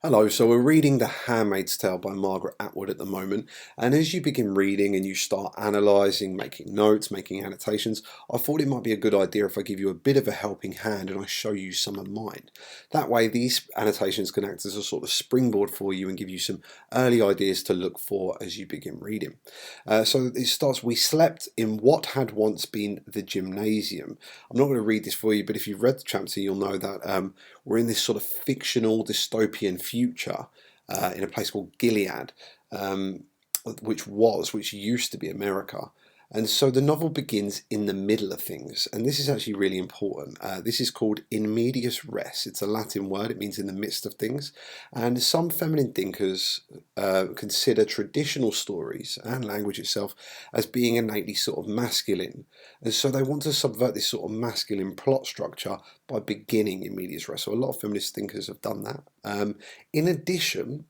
Hello, so we're reading The Handmaid's Tale by Margaret Atwood at the moment, and as you begin reading and you start analysing, making notes, making annotations, I thought it might be a good idea if I give you a bit of a helping hand and I show you some of mine. That way these annotations can act as a sort of springboard for you and give you some early ideas to look for as you begin reading. So it starts, we slept in what had once been the gymnasium. I'm not going to read this for you, but if you've read the chapter you'll know that we're in this sort of fictional dystopian future in a place called Gilead, um, which used to be America. And so the novel begins in the middle of things, and this is actually really important. This is called in medias res. It's a Latin word, it means in the midst of things. And some feminine thinkers consider traditional stories and language itself as being innately sort of masculine. And so they want to subvert this sort of masculine plot structure by beginning in medias res. So a lot of feminist thinkers have done that. In addition,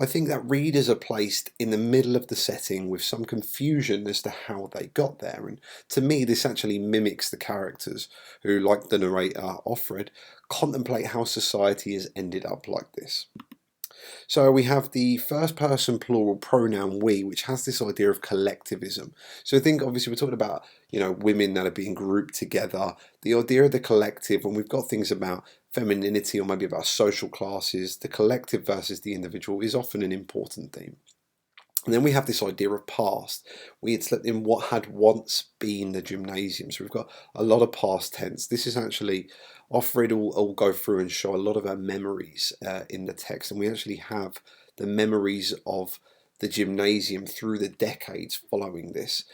I think that readers are placed in the middle of the setting with some confusion as to how they got there. And to me, this actually mimics the characters who, like the narrator Offred, contemplate how society has ended up like this. So we have the first person plural pronoun we, which has this idea of collectivism. So I think obviously we're talking about, women that are being grouped together, the idea of the collective, and we've got things about femininity or maybe about social classes, the collective versus the individual is often an important theme. And then we have this idea of past. We had slept in what had once been the gymnasium. So we've got a lot of past tense. This is actually, Offred will go through and show a lot of our memories in the text. And we actually have the memories of the gymnasium through the decades following this.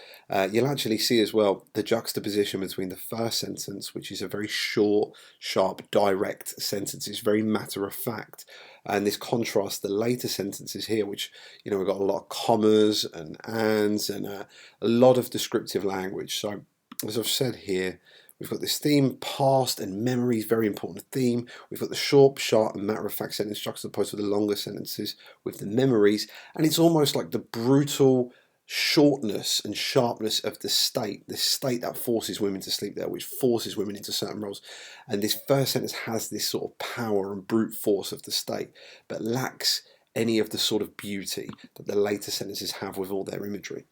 You'll actually see as well the juxtaposition between the first sentence, which is a very short, sharp, direct sentence. It's very matter of fact. And this contrasts the later sentences here, which, we've got a lot of commas and ands and a lot of descriptive language. So, as I've said here, we've got this theme, past and memories, very important theme. We've got the short, sharp, and matter-of-fact sentence juxtaposed with the longer sentences with the memories. And it's almost like the brutal shortness and sharpness of the state that forces women to sleep there, which forces women into certain roles. And this first sentence has this sort of power and brute force of the state, but lacks any of the sort of beauty that the later sentences have with all their imagery.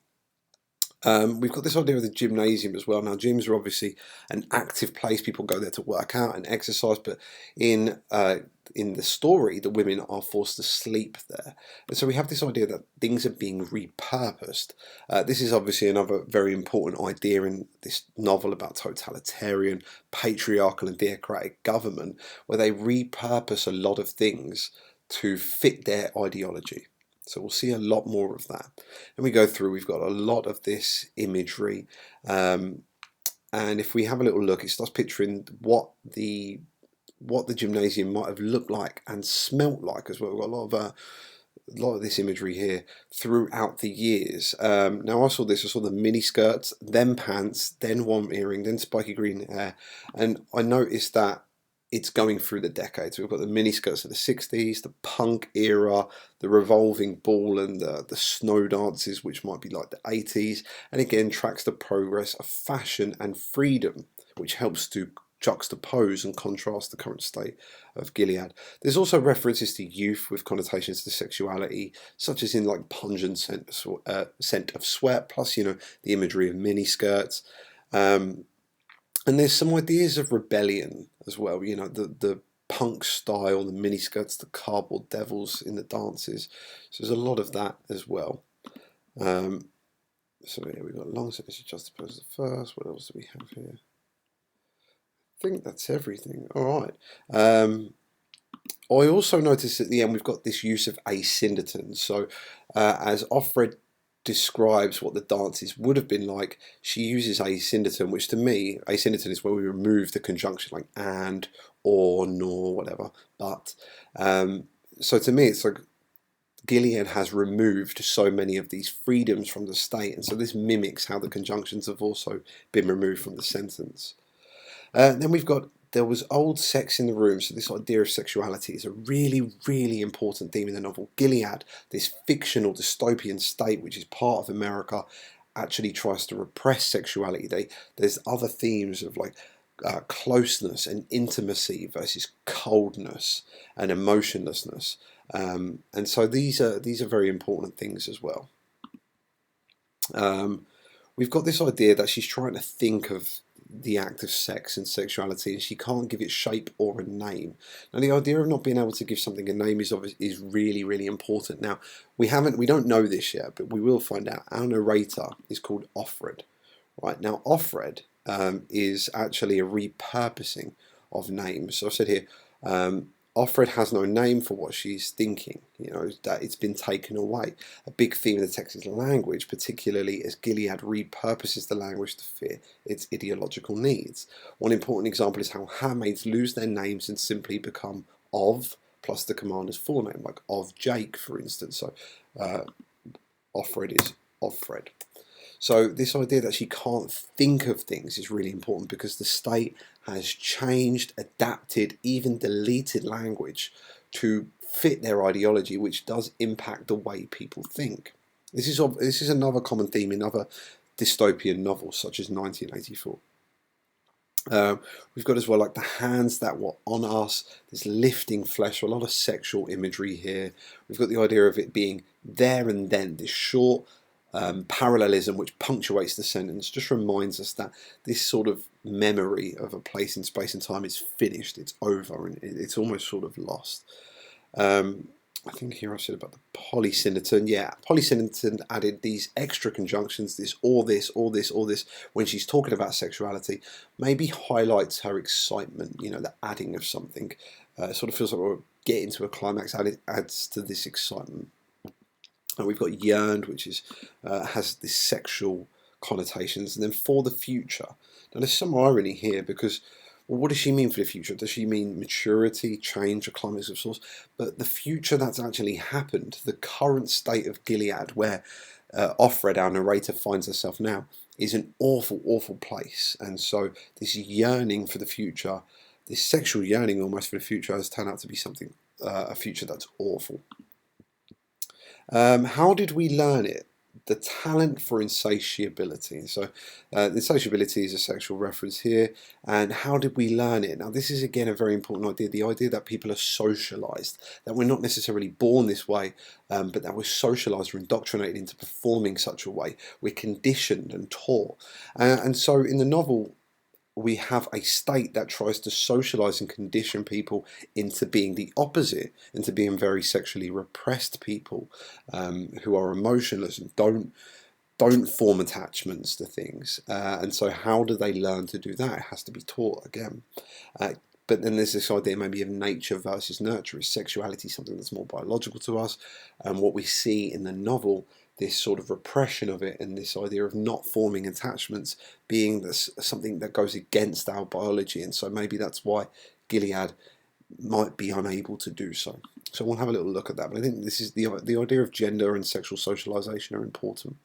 We've got this idea of the gymnasium as well. Now, gyms are obviously an active place. People go there to work out and exercise, but in the story, the women are forced to sleep there. And so we have this idea that things are being repurposed. This is obviously another very important idea in this novel about totalitarian, patriarchal and theocratic government, where they repurpose a lot of things to fit their ideology. So we'll see a lot more of that. And we go through, we've got a lot of this imagery. And if we have a little look, it starts picturing what the gymnasium might have looked like and smelt like as well. We've got a lot of this imagery here throughout the years. Now I saw the mini skirts, then pants, then one earring, then spiky green hair. And I noticed that it's going through the decades. We've got the miniskirts of the 60s, the punk era, the revolving ball and the snow dances, which might be like the 80s, and again tracks the progress of fashion and freedom, which helps to juxtapose and contrast the current state of Gilead. There's also references to youth with connotations to sexuality, such as in like pungent scent of sweat, plus the imagery of miniskirts. And there's some ideas of rebellion as well, the punk style, the miniskirts, the cardboard devils in the dances. So there's a lot of that as well. So yeah, we've got long sentences juxtaposed the first. What else do we have here? I think that's everything. All right. I also noticed at the end we've got this use of asyndeton. So as Offred describes what the dances would have been like, she uses asyndeton, which to me, asyndeton is where we remove the conjunction like and, or, nor, whatever. But so to me, it's like Gilead has removed so many of these freedoms from the state, and so this mimics how the conjunctions have also been removed from the sentence. Then we've got there was old sex in the room, so this idea of sexuality is a really, really important theme in the novel. Gilead, this fictional dystopian state which is part of America, actually tries to repress sexuality. There's other themes of like closeness and intimacy versus coldness and emotionlessness. And so these are very important things as well. We've got this idea that she's trying to think of the act of sex and sexuality, and she can't give it shape or a name. Now, the idea of not being able to give something a name is really, really important. Now, we don't know this yet, but we will find out. Our narrator is called Offred, right? Now, Offred is actually a repurposing of names. So I've said here, Offred has no name for what she's thinking, that it's been taken away. A big theme in the text is language, particularly as Gilead repurposes the language to fit its ideological needs. One important example is how handmaids lose their names and simply become of plus the commander's forename, like of Jake, for instance. So Offred is Offred. So this idea that she can't think of things is really important because the state has changed, adapted, even deleted language to fit their ideology, which does impact the way people think. This is another common theme in other dystopian novels, such as 1984. We've got as well like the hands that were on us, this lifting flesh, a lot of sexual imagery here. We've got the idea of it being there and then, this short parallelism which punctuates the sentence, just reminds us that this sort of memory of a place in space and time is finished, it's over, and it's almost sort of lost. I think here I said about the polysyndeton. Yeah, polysyndeton added these extra conjunctions, this, or this, or this, or this, when she's talking about sexuality, maybe highlights her excitement, the adding of something. Sort of feels like we're getting to a climax, adds to this excitement. And we've got yearned, which has this sexual connotations, and then for the future. Now there's some irony here because, well, what does she mean for the future? Does she mean maturity, change, a climax of sorts? But the future that's actually happened, the current state of Gilead, where Offred, our narrator, finds herself now, is an awful, awful place. And so this yearning for the future, this sexual yearning almost for the future, has turned out to be something, a future that's awful. How did we learn it? The talent for insatiability. So insatiability is a sexual reference here. And how did we learn it? Now this is again a very important idea, the idea that people are socialized, that we're not necessarily born this way, but that we're socialized or indoctrinated into performing such a way. We're conditioned and taught. And so in the novel, we have a state that tries to socialize and condition people into being the opposite, into being very sexually repressed people who are emotionless and don't form attachments to things. And so how do they learn to do that? It has to be taught again. But then there's this idea maybe of nature versus nurture. Is sexuality something that's more biological to us? And what we see in the novel, this sort of repression of it, and this idea of not forming attachments being this, something that goes against our biology. And so maybe that's why Gilead might be unable to do so. So we'll have a little look at that. But I think this is the idea of gender and sexual socialization are important.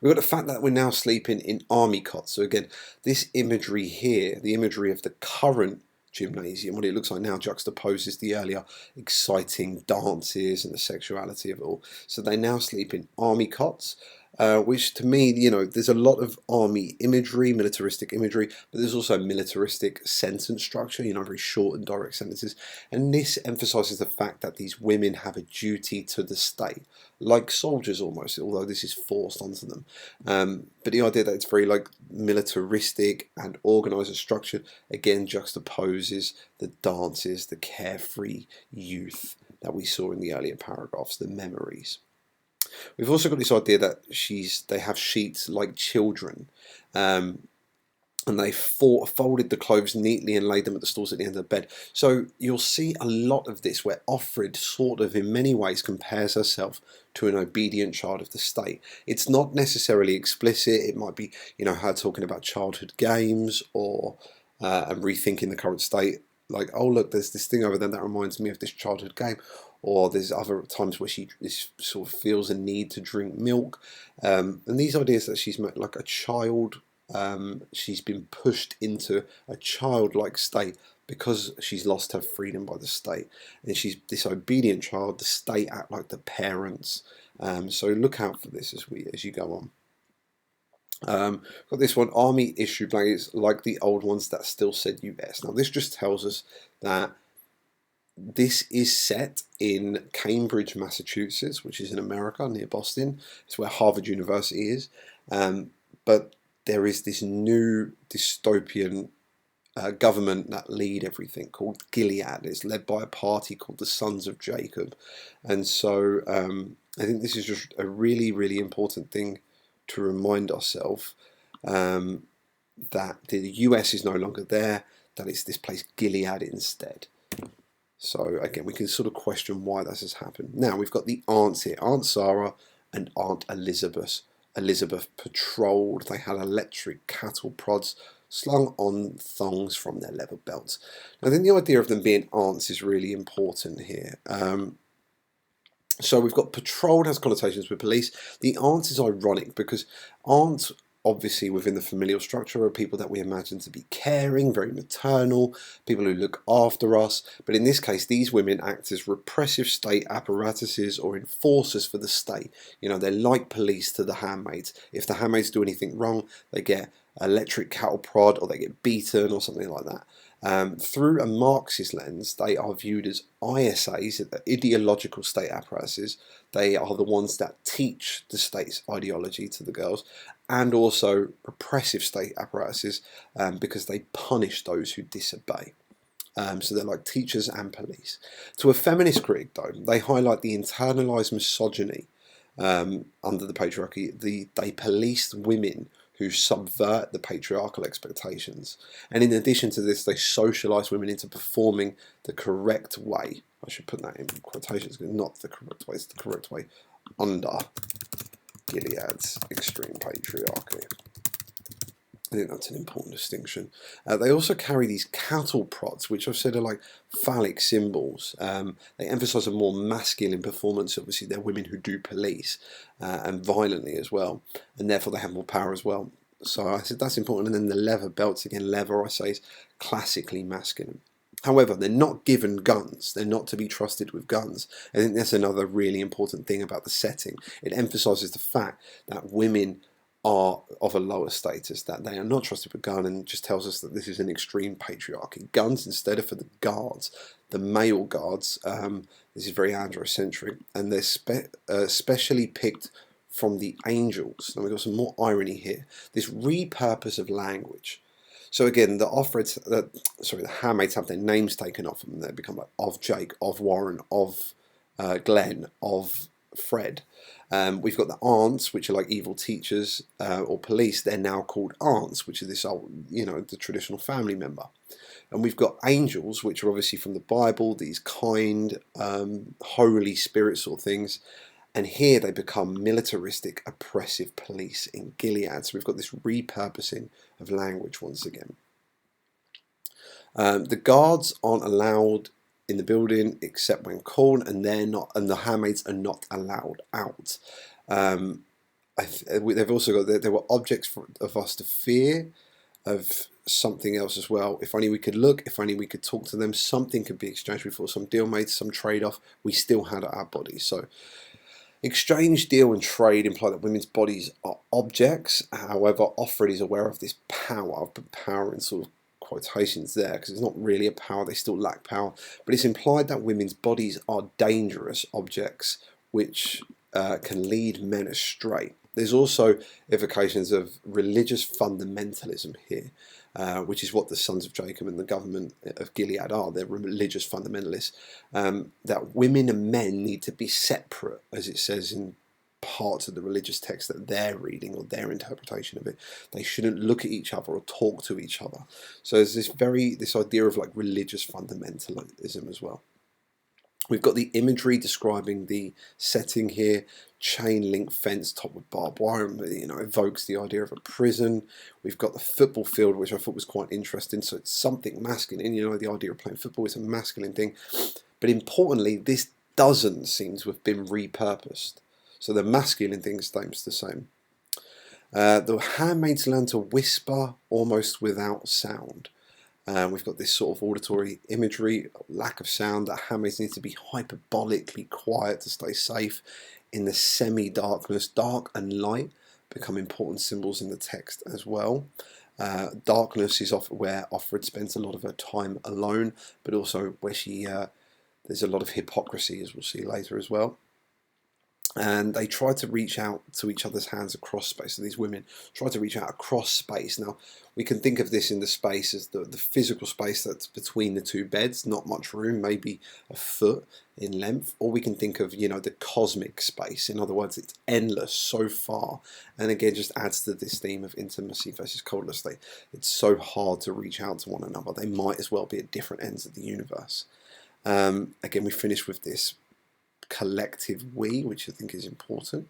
We've got the fact that we're now sleeping in army cots. So again, this imagery here, the imagery of the current gymnasium, what it looks like now, juxtaposes the earlier exciting dances and the sexuality of it all. So they now sleep in army cots, which to me, there's a lot of army imagery, militaristic imagery, but there's also militaristic sentence structure, very short and direct sentences. And this emphasizes the fact that these women have a duty to the state, like soldiers almost, although this is forced onto them. But the idea that it's very like militaristic and organized and structured, again, juxtaposes the dances, the carefree youth that we saw in the earlier paragraphs, the memories. We've also got this idea that they have sheets like children, and they folded the clothes neatly and laid them at the stalls at the end of the bed. So you'll see a lot of this where Offred sort of in many ways compares herself to an obedient child of the state. It's not necessarily explicit. It might be, her talking about childhood games or and rethinking the current state. Like, oh look, there's this thing over there that reminds me of this childhood game. Or there's other times where she sort of feels a need to drink milk. And these ideas that she's met like a child, she's been pushed into a childlike state because she's lost her freedom by the state. And she's this obedient child, the state act like the parents. So look out for this as you go on. Got this one, army issue blankets like the old ones that still said US. Now this just tells us that this is set in Cambridge, Massachusetts, which is in America near Boston. It's where Harvard University is. But there is this new dystopian government that lead everything called Gilead. It's led by a party called the Sons of Jacob. And so I think this is just a really, really important thing to remind ourselves that the US is no longer there, that it's this place Gilead instead. So again, we can sort of question why this has happened. Now we've got the aunts here, Aunt Sarah and Aunt Elizabeth. Elizabeth patrolled. They had electric cattle prods slung on thongs from their leather belts. Now, I think the idea of them being aunts is really important here. So we've got patrolled has connotations with police. The aunt is ironic because aunts, obviously within the familial structure, are people that we imagine to be caring, very maternal, people who look after us. But in this case, these women act as repressive state apparatuses or enforcers for the state. You know, they're like police to the handmaids. If the handmaids do anything wrong, they get electric cattle prod or they get beaten or something like that. Through a Marxist lens, they are viewed as ISAs, ideological state apparatuses. They are the ones that teach the state's ideology to the girls, and also repressive state apparatuses because they punish those who disobey. So they're like teachers and police. To a feminist critic, though, they highlight the internalized misogyny under the patriarchy. They police women who subvert the patriarchal expectations. And in addition to this, they socialize women into performing the correct way. I should put that in quotations, not the correct way, it's the correct way under Gilead's extreme patriarchy. I think that's an important distinction. They also carry these cattle prods, which I've said are like phallic symbols. They emphasize a more masculine performance. Obviously, they're women who do police and violently as well, and therefore they have more power as well. So I said that's important. And then the leather belts, again, leather I say is classically masculine. However, they're not given guns. They're not to be trusted with guns. I think that's another really important thing about the setting. It emphasizes the fact that women are of a lower status, that they are not trusted with guns, and just tells us that this is an extreme patriarchy. Guns instead are for the guards, the male guards. This is very androcentric, and they're specially picked from the angels. Now we've got some more irony here. This repurpose of language. So again, the handmaids have their names taken off them. They become like of Jake, of Warren, of Glenn, of Fred. We've got the aunts, which are like evil teachers or police. They're now called aunts, which is this old, the traditional family member. And we've got angels, which are obviously from the Bible, these kind, holy spirit sort of things. And here they become militaristic, oppressive police in Gilead. So we've got this repurposing of language once again. The guards aren't allowed in the building except when called, and they're not, and the handmaids are not allowed out. They've also got there were objects of us to fear, of something else as well. If only we could look, if only we could talk to them, something could be exchanged before, some deal made, some trade-off. We still had our bodies. So exchange, deal, and trade imply that women's bodies are objects. However, Offred is aware of this power. I've put power in sort of quotations there because it's not really a power, they still lack power. But it's implied that women's bodies are dangerous objects which can lead men astray. There's also evocations of religious fundamentalism here, which is what the Sons of Jacob and the government of Gilead are. They're religious fundamentalists. That women and men need to be separate, as it says in parts of the religious text that they're reading or their interpretation of it. They shouldn't look at each other or talk to each other. So there's this idea of like religious fundamentalism as well. We've got the imagery describing the setting here. Chain link fence topped with barbed wire, evokes the idea of a prison. We've got the football field, which I thought was quite interesting. So it's something masculine. The idea of playing football is a masculine thing. But importantly, this doesn't seem to have been repurposed. So the masculine thing stays the same. The handmaids learn to whisper almost without sound. We've got this sort of auditory imagery, lack of sound, that handmaids need to be hyperbolically quiet to stay safe in the semi-darkness, dark and light. become important symbols in the text as well. Darkness is often where Offred spends a lot of her time alone, but also where there's a lot of hypocrisy, as we'll see later as well. And they try to reach out to each other's hands across space. So these women try to reach out across space. Now, we can think of this in the space as the physical space that's between the two beds, not much room, maybe a foot in length. Or we can think of, the cosmic space. In other words, it's endless, so far. And again, just adds to this theme of intimacy versus coldness. It's so hard to reach out to one another. They might as well be at different ends of the universe. Again, we finish with this collective we, which I think is important.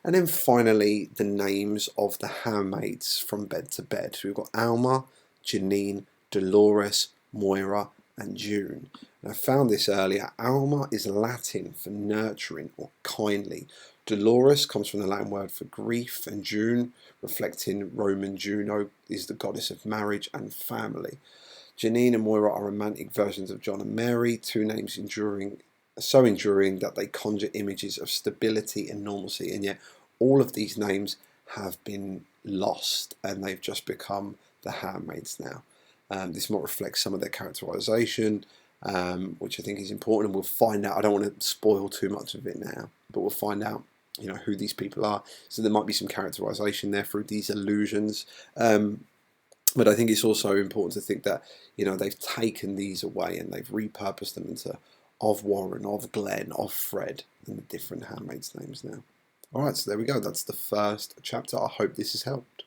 And then finally, the names of the handmaids from bed to bed. So we've got Alma, Janine, Dolores, Moira, and June. And I found this earlier. Alma is Latin for nurturing or kindly. Dolores comes from the Latin word for grief, and June, reflecting Roman Juno, is the goddess of marriage and family. Janine and Moira are romantic versions of John and Mary, two names so enduring that they conjure images of stability and normalcy, and yet all of these names have been lost and they've just become the handmaids now. This might reflect some of their characterization, which I think is important, and we'll find out. I don't want to spoil too much of it now, but we'll find out who these people are. So there might be some characterization there through these allusions, but I think it's also important to think that they've taken these away and they've repurposed them into of Warren, of Glenn, of Fred, and the different handmaids' names now. Alright, so there we go. That's the first chapter. I hope this has helped.